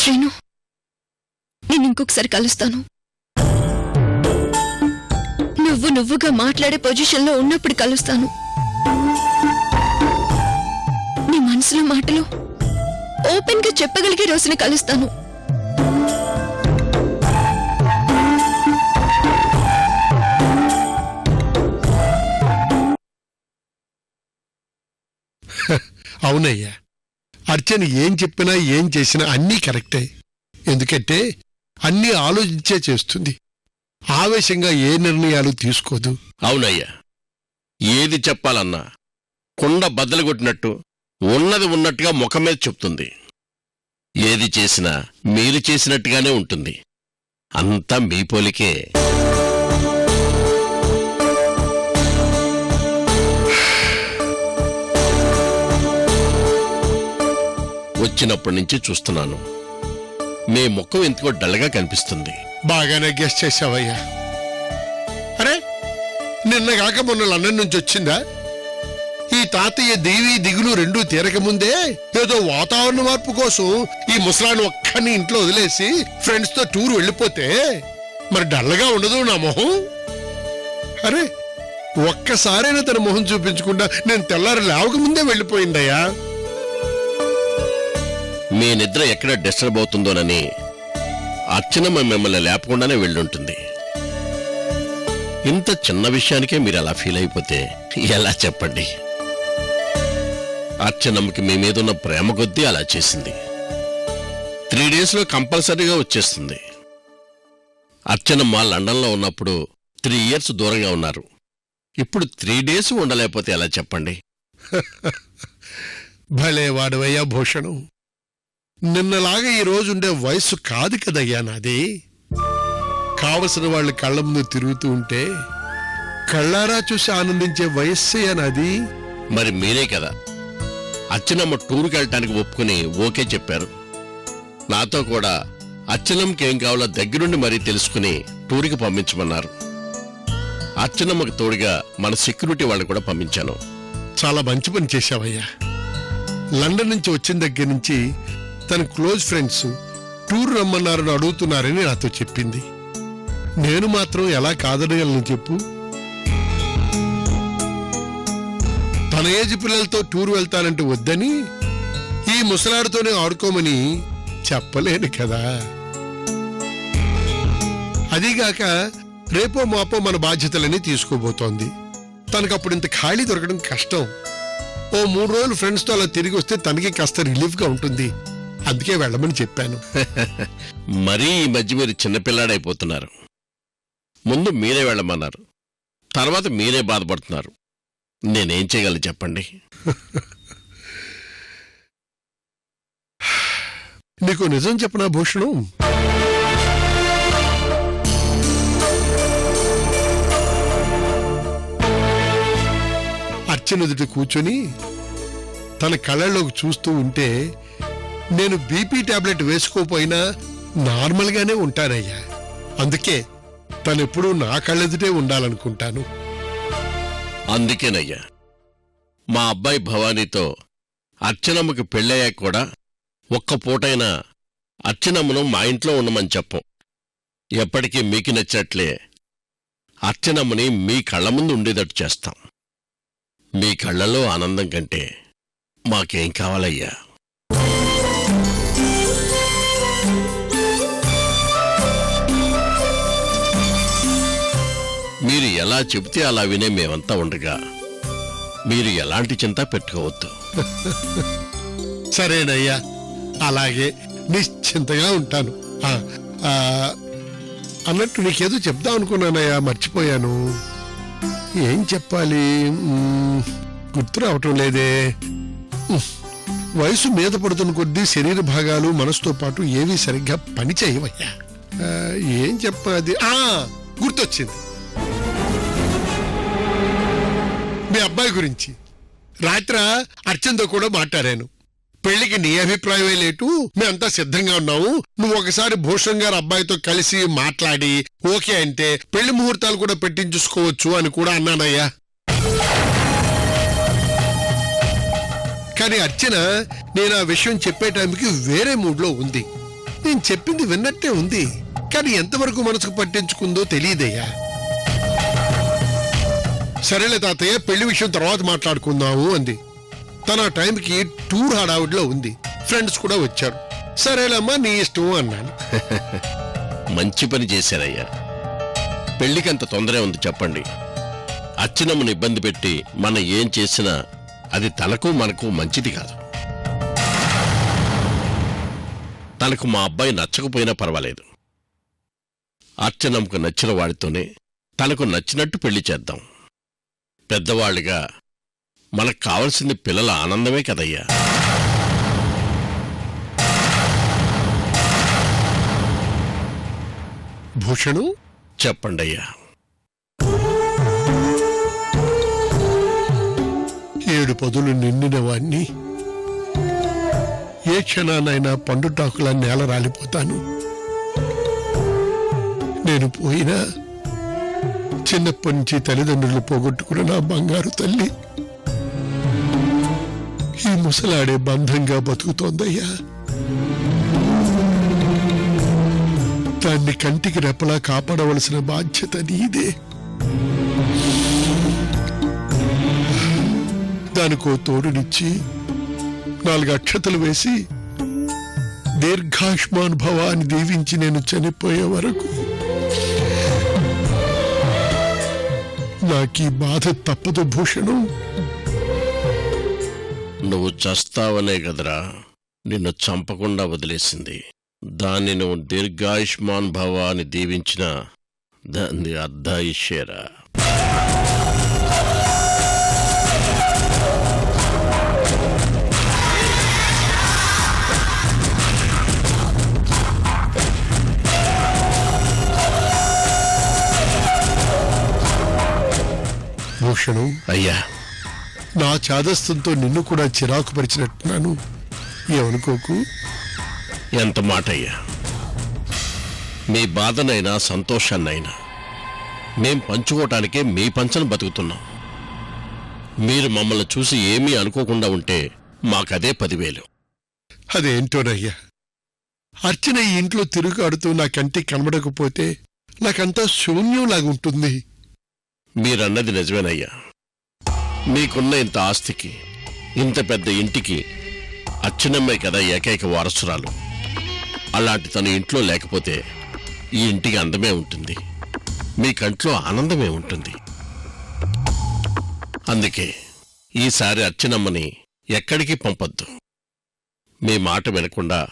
శ్రీను, నేను ఇంకొకసారి కలుస్తాను. నువ్వుగా మాట్లాడే పొజిషన్లో ఉన్నప్పుడు కలుస్తాను. నీ మనసులో మాటలు ఓపెన్ గా చెప్పగలిగే రోజున కలుస్తాను. అవునయ్యా, అర్చన ఏం చెప్పినా ఏం చేసినా అన్నీ కరెక్టే. ఎందుకంటే అన్నీ ఆలోచించే చేస్తుంది. ఆవేశంగా ఏ నిర్ణయాలు తీసుకోదు. అవునయ్యా, ఏది చెప్పాలన్నా కుండ బద్దలు కొట్టినట్టు ఉన్నది ఉన్నట్టుగా ముఖం మీద చెప్తుంది. ఏది చేసినా మీరు చేసినట్టుగానే ఉంటుంది. అంతా మీ పోలికే. వచ్చినప్పటి నుంచి చూస్తున్నాను, మీ ముఖం ఎందుకో డల్గా కనిపిస్తుంది. బాగానే గెస్ట్ చేశావయ్యా. అరే, నిన్నగాక మొన్న లండన్ నుంచి వచ్చిందా? ఈ తాతయ్య దేవి దిగులు రెండూ తీరకముందే ఏదో వాతావరణ మార్పు కోసం ఈ ముసలాన్ని ఒక్కని ఇంట్లో వదిలేసి ఫ్రెండ్స్ తో టూర్ వెళ్ళిపోతే మరి డల్లగా ఉండదు నా మొహం? అరే, ఒక్కసారైనా తన మొహం చూపించకుండా నేను తెల్లారి లేవకముందే వెళ్ళిపోయిందయ్యా. మీ నిద్ర ఎక్కడ డిస్టర్బ్ అవుతుందోనని అర్చనమ్మ మిమ్మల్ని లేపకుండానే వెళ్ళుంటుంది. ఇంత చిన్న విషయానికే మీరు అలా ఫీల్ అయిపోతే ఎలా చెప్పండి? అర్చనమ్మకి మీ మీదున్న ప్రేమ కొద్దీ అలా చేసింది. 3 డేస్లో కంపల్సరీగా వచ్చేస్తుంది. అర్చనమ్మ లండన్లో ఉన్నప్పుడు 3 ఇయర్స్ దూరంగా ఉన్నారు. ఇప్పుడు 3 డేస్ ఉండలేకపోతే ఎలా చెప్పండి? భలే వాడవయ్యా భూషణం. నిన్నలాగా ఈ రోజుండే వయస్సు కాదు కదయ్యా నాది. కావలసిన వాళ్ళు కళ్ళ ముందు తిరుగుతూ ఉంటే కళ్ళారా చూసి ఆనందించే వయస్సయ్యా నాది. మరి మీరే కదా అర్చనమ్మ టూర్కి వెళ్ళటానికి ఒప్పుకుని ఓకే చెప్పారు. నాతో కూడా అర్చనమ్మకి ఏం కావాలో దగ్గరుండి మరీ తెలుసుకుని టూర్కి పంపించమన్నారు. అర్చనమ్మకు తోడుగా మన సెక్యూరిటీ వాళ్ళు కూడా పంపించాను. చాలా మంచి పని చేశావయ్యా. లండన్ నుంచి వచ్చిన దగ్గర నుంచి తన క్లోజ్ ఫ్రెండ్స్ టూర్ రమ్మన్నారని అడుగుతున్నారని నాతో చెప్పింది. నేను మాత్రం ఎలా కాదనగలను చెప్పు? తన ఏజ్ పిల్లలతో టూర్ వెళ్తానంటూ వద్దని ఈ ముసలాడితోనే ఆడుకోమని చెప్పలేను కదా. అదీగాక రేపో మాపో మన బాధ్యతలని తీసుకోబోతోంది. తనకప్పుడు ఇంత ఖాళీ దొరకడం కష్టం. ఓ 3 రోజులు ఫ్రెండ్స్తో అలా తిరిగి వస్తే తనకి కాస్త రిలీఫ్గా ఉంటుంది. అందుకే వెళ్ళమని చెప్పాను. మరీ ఈ మధ్య మీరు చిన్నపిల్లాడైపోతున్నారు. ముందు మీరే వెళ్ళమన్నారు, తర్వాత మీరే బాధపడుతున్నారు. నేనేం చేయగలను చెప్పండి? నీకు నిజం చెప్పనా భూషణం? అర్చనదుటి కూర్చొని తన కళ్ళల్లోకి చూస్తూ ఉంటే నేను బీపీ టాబ్లెట్ వేసుకోపోయినా నార్మల్గానే ఉంటానయ్యా. అందుకే తనెప్పుడూ నా కళ్ళెదుటే ఉండాలనుకుంటాను. అందుకేనయ్యా మా అబ్బాయి భవానీతో అర్చనమ్మకి పెళ్ళయ్యాక కూడా ఒక్క పూటైనా అర్చనమ్మను మా ఇంట్లో ఉండమని చెప్పం. ఎప్పటికీ మీకు నచ్చినట్లే అర్చనమ్మని మీ కళ్ళ ముందు ఉండేటట్టు చేస్తాం. మీ కళ్ళలో ఆనందం కంటే మాకేం కావాలయ్యా? మీరు ఎలా చెబితే అలా వినే మేమంతా ఉండగా మీరు ఎలాంటి చింత పెట్టుకోవద్దు. సరేనయ్యా, అలాగే నిశ్చింతగా ఉంటాను. అన్నట్టు నీకేదో చెప్దాం అనుకున్నానయ్యా, మర్చిపోయాను. ఏం చెప్పాలి గుర్తు రావటం లేదే. వయసు మీద పడుతున్న కొద్దీ శరీర భాగాలు మనసుతో పాటు ఏవీ సరిగ్గా పని చేయవయ్యా. ఏం చెప్పాలి? గుర్తొచ్చింది. మీ అబ్బాయి గురించి రాత్ర అర్చనతో కూడా మాట్లాడాను. పెళ్లికి నీ అభిప్రాయమే లేటు, మేమంతా సిద్ధంగా ఉన్నాము. నువ్వు ఒకసారి భూషణ్ గారు అబ్బాయితో కలిసి మాట్లాడి ఓకే అంటే పెళ్లి ముహూర్తాలు కూడా పెట్టించుకోవచ్చు అని కూడా అన్నానయ్యా. కానీ అర్చన నేను ఆ విషయం చెప్పే టైంకి వేరే మూడ్లో ఉంది. నేను చెప్పింది విన్నట్టే ఉంది, కానీ ఎంతవరకు మనసుకు పట్టించుకుందో తెలియదయ్యా. సరేలే తాతయ్య, పెళ్లి విషయం తర్వాత మాట్లాడుకుందాము అంది. తన టైంకి టూర్ హడావుడిలో ఉంది, ఫ్రెండ్స్ కూడా వచ్చారు. సరేలేమ్మా నీ ఇష్టం అన్నాను. మంచి పని చేశారయ్యా. పెళ్లికి అంత తొందరే ఉంది చెప్పండి. అచ్చినమ్మను ఇబ్బంది పెట్టి మనం ఏం చేసినా అది తనకు మనకు మంచిది కాదు. తనకు మా అబ్బాయి నచ్చకపోయినా పర్వాలేదు. అర్చనమ్మకు నచ్చిన వాడితోనే తనకు నచ్చినట్టు పెళ్లి చేద్దాం. పెద్దవాళ్ళుగా మనకు కావలసింది పిల్లల ఆనందమే కదయ్యా. భూషణు, చెప్పండయ్యా. 7 పదులు నిండిన వాణ్ణి ఏ క్షణానైనా పండుటాకులా నేల రాలిపోతాను. నేను పోయినా చిన్నప్పటి నుంచి తల్లిదండ్రులు పోగొట్టుకున్న నా బంగారు తల్లి ఈ ముసలాడే బంధంగా బతుకుతోందయ్యా. దాన్ని కంటికి రెప్పలా కాపాడవలసిన బాధ్యత నీదే. దానికో తోడునిచ్చి 4 అక్షతలు వేసి దీర్ఘాయుష్మాన్ భవ అని దీవించి నేను చనిపోయే వరకు నాకీ బాధ తప్పదు భూషణం. నువ్వు చస్తావనే గదరా నిన్ను చంపకుండా వదిలేసింది. దాన్ని నువ్వు దీర్ఘాయుష్మాన్ భవ అని దీవించిన దాన్ని అర్ధాయుష్యేరా. భూషణం, అయ్యా, నా చాదస్తంతో నిన్ను కూడా చిరాకు పరిచినట్టున్నాను, ఏమనుకోకు. ఎంత మాటయ్యా. మీ బాధనైనా సంతోషాన్నైనా మేం పంచుకోవటానికే మీ పంచను బతుకుతున్నాం. మీరు మమ్మల్ని చూసి ఏమీ అనుకోకుండా ఉంటే మాకదే 10,000. అదేంటోనయ్యా, అర్చన ఈ ఇంట్లో తిరుగాడుతూ నా కంటికి కనబడకపోతే నాకంతా శూన్యంలాగుంటుంది. మీరన్నది నిజమేనయ్యా. మీకున్న ఇంత ఆస్తికి, ఇంత పెద్ద ఇంటికి అచ్చినమ్మే కదా ఏకైక వారసురాలు. అలాంటి తన ఇంట్లో లేకపోతే ఈ ఇంటికి అందమే ఉంటుంది, మీ కంట్లో ఆనందమే ఉంటుంది. అందుకే ఈసారి అచ్చినమ్మని ఎక్కడికి పంపొద్దు. మీ మాట వినకుండా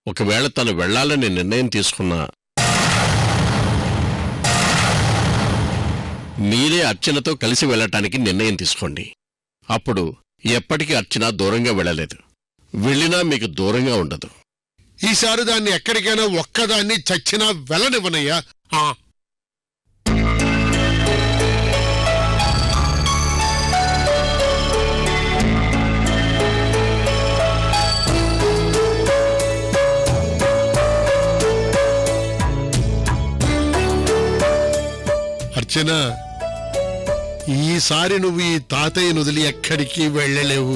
ఒకవేళ తను వెళ్లాలని నిర్ణయం తీసుకున్నా మీరే అర్చనతో కలిసి వెళ్లటానికి నిర్ణయం తీసుకోండి. అప్పుడు ఎప్పటికీ అర్చన దూరంగా వెళ్ళలేదు, వెళ్ళినా మీకు దూరంగా ఉండదు. ఈసారి దాన్ని ఎక్కడికైనా ఒక్కదాన్ని చచ్చినా వెళ్ళనివ్వనయ్యా. అర్చన, ఈసారి నువ్వు ఈ తాతయ్యను వదిలి ఎక్కడికి వెళ్ళలేవు.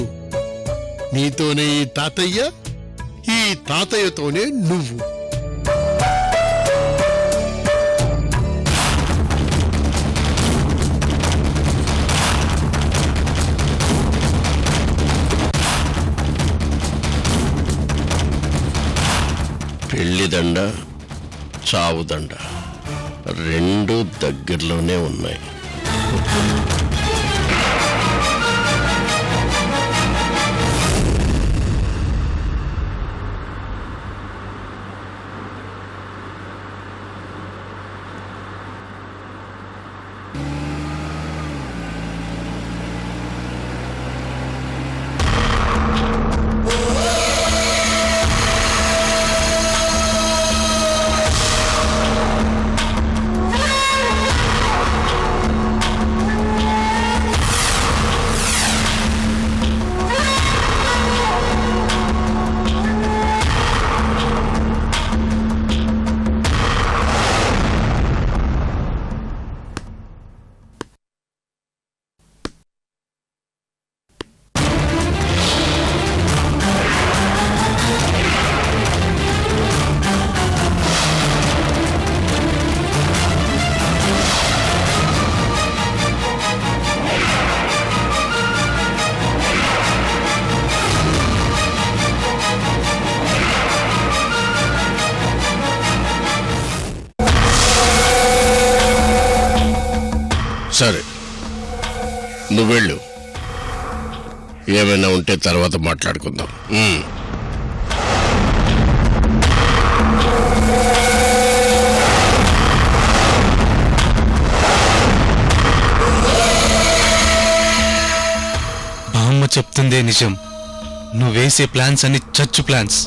నీతోనే ఈ తాతయ్య, ఈ తాతయ్యతోనే నువ్వు. పెళ్లిదండ, చావుదండ రెండూ దగ్గరలోనే ఉన్నాయి. సరే, నువ్వు వెళ్ళు. ఏమైనా ఉంటే తర్వాత మాట్లాడుకుందాం. బామ్మ చెప్తుందే నిజం. నువ్వేసే ప్లాన్స్ అన్ని చచ్చు ప్లాన్స్.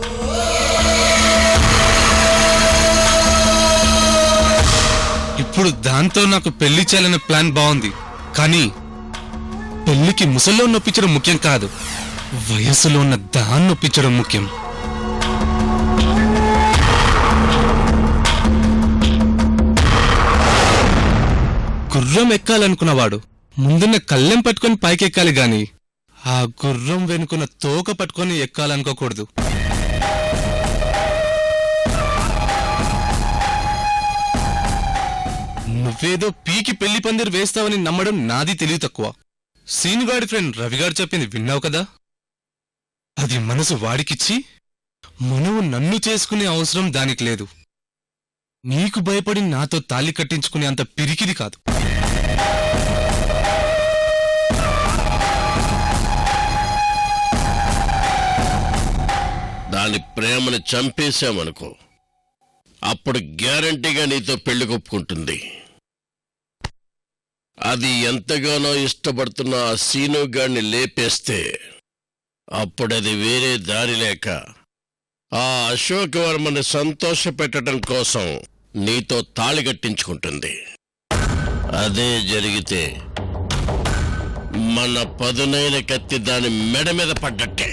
ఇప్పుడు దాంతో నాకు పెళ్లి చేయాలనే ప్లాన్ బాగుంది, కానీ పెళ్లికి ముసల్లో నొప్పించడం ముఖ్యం కాదు, వయసులో ఉన్న దాన్ని నొప్పించడం ముఖ్యం. గుర్రం ఎక్కాలనుకున్నవాడు ముందున్న కళ్ళెం పట్టుకొని పైకెక్కాలి గాని ఆ గుర్రం వెనుకున్న తోక పట్టుకొని ఎక్కాలనుకోకూడదు. నువ్వేదో పీకి పెళ్లి పందిరు వేస్తావని నమ్మడం నాది తెలివి తక్కువ. సీనుగాడి ఫ్రెండ్ రవిగాడు చెప్పింది విన్నావు కదా? అది మనసు వాడికిచ్చి మనవు నన్ను చేసుకునే అవసరం దానికి లేదు. నీకు భయపడి నాతో తాళి కట్టించుకునే అంత పిరికిది కాదు. దాని ప్రేమను చంపేశామనుకో, అప్పుడు గ్యారంటీగా నీతో పెళ్లి కొప్పుకుంటుంది. అది ఎంతగానో ఇష్టపడుతున్న ఆ సీనుగాడిని లేపేస్తే అప్పుడది వేరే దారి లేక ఆ అశోకవర్మని సంతోషపెట్టడం కోసం నీతో తాళి కట్టించుకుంటుంది. అదే జరిగితే మన పదునైన కత్తి దాని మెడ మీద పడ్డట్టే.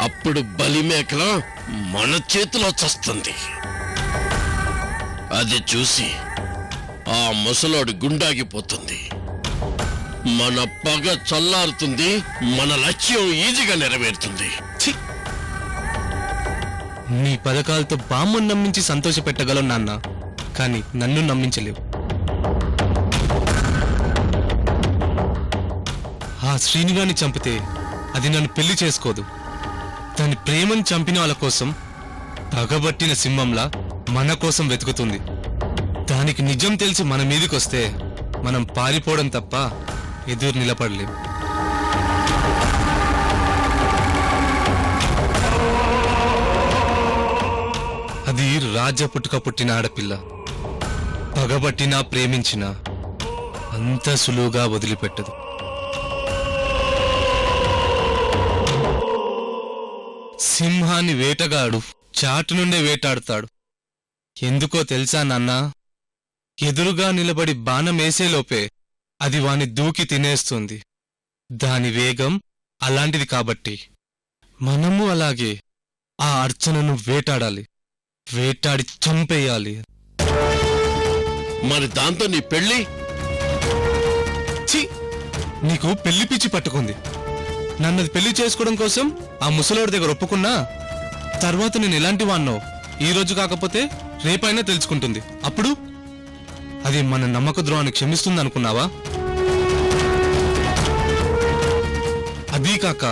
అప్పుడు బలిమేకలో మన చేతిలో చస్తుంది. అది చూసి ఆ ముసలోడు గుండాగిపోతుంది. మన పగ చల్లారుతుంది, మన లక్ష్యం ఈజీగా నెరవేరుతుంది. ఛీ! నీ పథకాలతో బామ్మను నమ్మించి సంతోష పెట్టగలవు నాన్న, కానీ నన్ను నమ్మించలేవు. ఆ శ్రీనిగాని చంపితే అది నన్ను పెళ్లి చేసుకోదు. దాని ప్రేమను చంపిన వాళ్ళ కోసం పగబట్టిన సింహంలా మన కోసం వెతుకుతుంది. దానికి నిజం తెలిసి మన మీదికొస్తే మనం పారిపోవడం తప్ప ఎదురు నిలబడలేం. అది రాజ పుట్టుక పుట్టిన ఆడపిల్ల. పగబట్టినా ప్రేమించినా అంత సులువుగా వదిలిపెట్టదు. సింహాన్ని వేటగాడు చాటు నుండే వేటాడుతాడు. ఎందుకో తెలుసా నాన్న? ఎదురుగా నిలబడి బాణమేసేలోపే అది వాని దూకి తినేస్తుంది. దాని వేగం అలాంటిది కాబట్టి మనము అలాగే ఆ అర్చనను వేటాడాలి, వేటాడి చంపేయాలి. మరి దాంతో నీ పెళ్లి? ఛీ! నీకు పెళ్లి పిచ్చి పట్టుకుంది. నన్నది పెళ్లి చేసుకోవడం కోసం ఆ ముసలోడి దగ్గర ఒప్పుకున్నా తర్వాత నేను ఎలాంటి వాన్నో ఈ రోజు కాకపోతే రేపైనా తెలుసుకుంటుంది. అప్పుడు అది మన నమ్మక ద్రోహాన్ని క్షమిస్తుంది అనుకున్నావా? అదీ కాక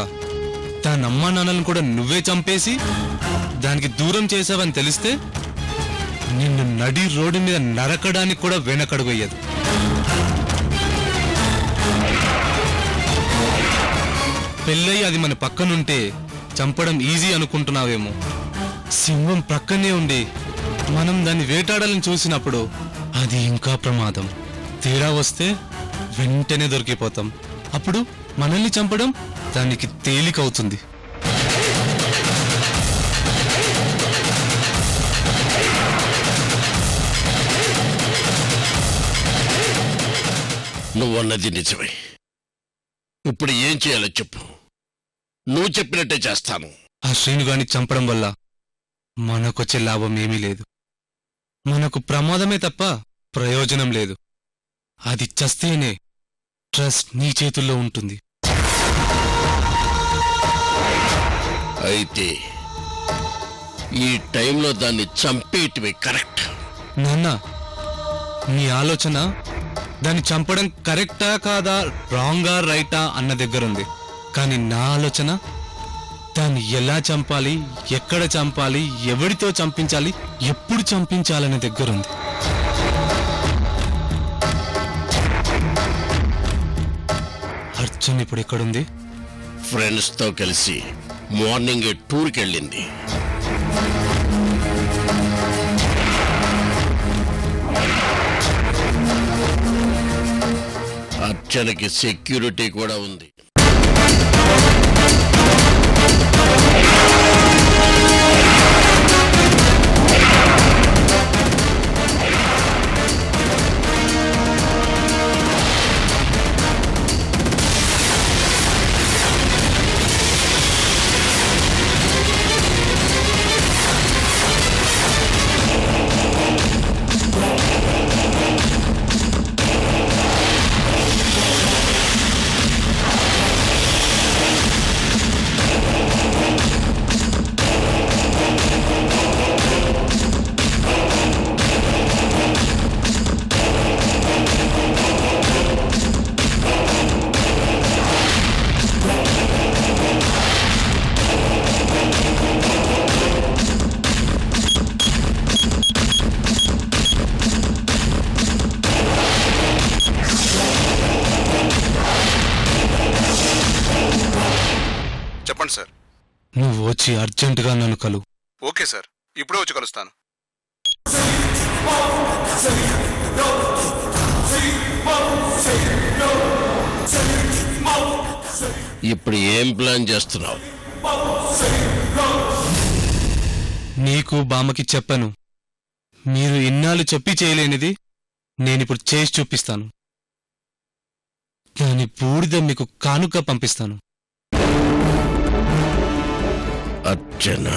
దాని అమ్మా నాన్నలను కూడా నువ్వే చంపేసి దానికి దూరం చేసావని తెలిస్తే నిన్ను నడి రోడ్డు మీద నరకడానికి కూడా వెనకడుగు వేయదు. పెళ్ళయి అది మన పక్కనుంటే చంపడం ఈజీ అనుకుంటున్నావేమో. సింహం ప్రక్కనే ఉండి మనం దాన్ని వేటాడాలని చూసినప్పుడు అది ఇంకా ప్రమాదం. తేడా వస్తే వెంటనే దొరికిపోతాం. అప్పుడు మనల్ని చంపడం దానికి తేలికవుతుంది. నువ్వన్నది నిజమే. ఇప్పుడు ఏం చేయాలో చెప్పు. నువ్వు చెప్పినట్టే చేస్తాను. ఆ శ్రీనుగాని చంపడం వల్ల మనకొచ్చే లాభం ఏమీ లేదు. మనకు ప్రమాదమే తప్ప ప్రయోజనం లేదు. అది చస్తేనే ట్రస్ట్ నీ చేతుల్లో ఉంటుంది. అయితే ఈ టైంలో దాన్ని చంపేయటమే కరెక్ట్. నాన్న, నీ ఆలోచన దాన్ని చంపడం కరెక్టా కాదా, రాంగా రైటా అన్న దగ్గరుంది. కానీ నా ఆలోచన దాన్ని ఎలా చంపాలి, ఎక్కడ చంపాలి, ఎవరితో చంపించాలి, ఎప్పుడు చంపించాలనే దగ్గరుంది. అర్చన ఇప్పుడు ఎక్కడుంది? ఫ్రెండ్స్తో కలిసి మార్నింగే టూర్కి వెళ్ళింది. అర్చనకి సెక్యూరిటీ కూడా ఉంది. చెప్పండి సార్. నువ్వు వచ్చి అర్జెంటుగా నన్ను కలు. ఓకే సార్, ఇప్పుడే వచ్చి కలుస్తాను. ఇప్పుడు ఏం ప్లాన్ చేస్తున్నావు? నీకు బామ్మకి చెప్పను. మీరు ఇన్నాళ్ళు చెప్పి చేయలేనిది నేనిప్పుడు చేసి చూపిస్తాను. దాని బూడిద మీకు కానుక పంపిస్తాను. అర్చన,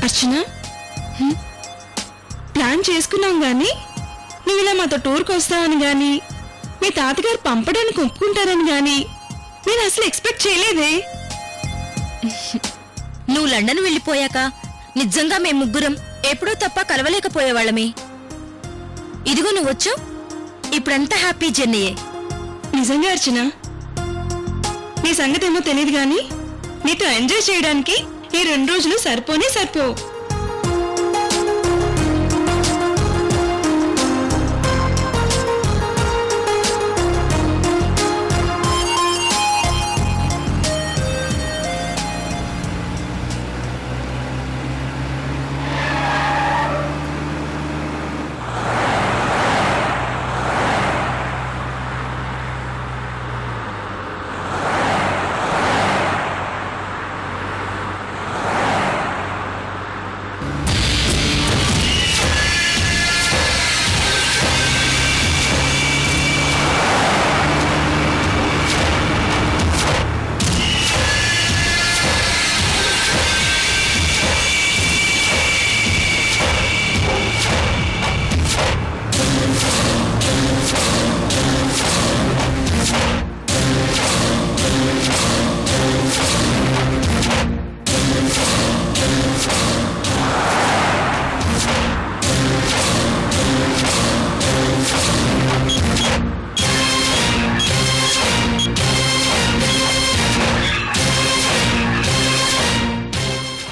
అర్చన, ప్లాన్ చేసుకున్నాం గాని నువ్వు ఇలా మాతో టూర్కి వస్తావని గాని మీ తాతగారు పంపడానికి ఒప్పుకుంటారని గాని నేను అసలు ఎక్స్పెక్ట్ చేయలేదే. నువ్వు లండన్ వెళ్ళిపోయాక నిజంగా మేం ముగ్గురం ఎప్పుడూ తప్ప కలవలేకపోయేవాళ్ళమే. ఇదిగో నువ్వొచ్చు, ఇప్పుడంతా హ్యాపీ జర్నీయే. నిజంగా అర్చన, నీ సంగతి ఏమో తెలియదు గాని నీతో ఎంజాయ్ చేయడానికి ఈ 2 రోజులు సరిపోనే సరిపోవు.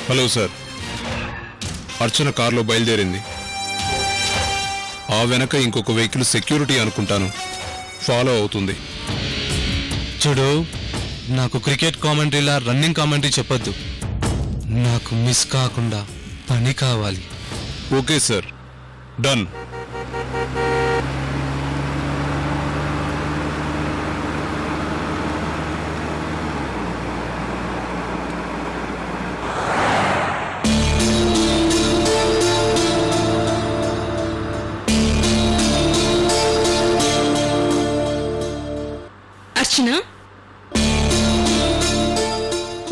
హలో సార్, అర్చన కారులో బయలుదేరింది. ఆ వెనక ఇంకొక వెహికల్ సెక్యూరిటీ అనుకుంటాను ఫాలో అవుతుంది. చూడు, నాకు క్రికెట్ కామెంటరీలా రన్నింగ్ కామెంటరీ చెప్పొద్దు. నాకు మిస్ కాకుండా పని కావాలి. Okay sir, done. అర్చన,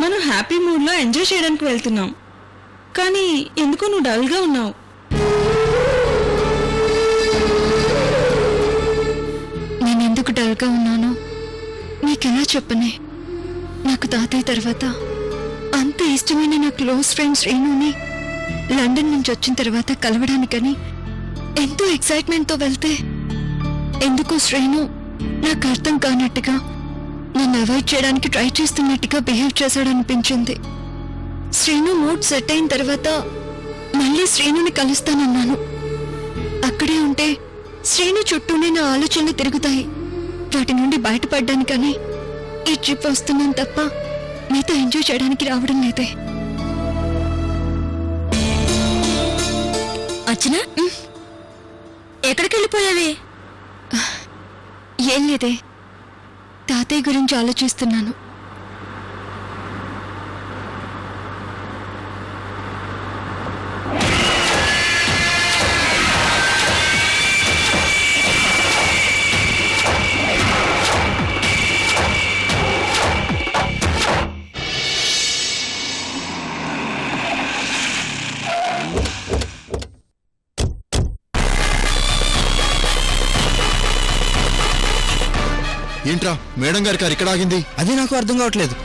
మనం హ్యాపీ మూడ్ లో ఎంజాయ్ చేయడానికి వెళ్తున్నాం, కానీ ఎందుకో నువ్వు డల్ గా ఉన్నావు. నేనెందుకు డల్ గా ఉన్నానో నీకెలా చెప్పనే? నాకు తాతయ్య తర్వాత అంత ఇష్టమైన నా క్లోజ్ ఫ్రెండ్ శ్రీనుని లండన్ నుంచి వచ్చిన తర్వాత కలవడానికని ఎంతో ఎక్సైట్మెంట్తో వెళ్తే ఎందుకో శ్రీను నాకు అర్థం కానట్టుగా నన్ను అవాయిడ్ చేయడానికి ట్రై చేస్తున్నట్టుగా బిహేవ్ చేశాడనిపించింది. శ్రీను మూడ్ సెట్ అయిన తర్వాత మళ్ళీ శ్రీనుని కలుస్తానన్నాను. అక్కడే ఉంటే శ్రీను చుట్టూనే నా ఆలోచనలు తిరుగుతాయి. వాటి నుండి బయటపడ్డానికని ఈ ట్రిప్ వస్తున్నాను తప్ప మీతో ఎంజాయ్ చేయడానికి రావడం లేదే. అర్చన ఎక్కడికి వెళ్ళిపోయావే? ఏం లేదే, తాతయ్య గురించి ఆలోచిస్తున్నాను. ఏంట్రా మేడం గారి కారు ఇక్కడ ఆగింది? అది నాకు అర్థం కావట్లేదు.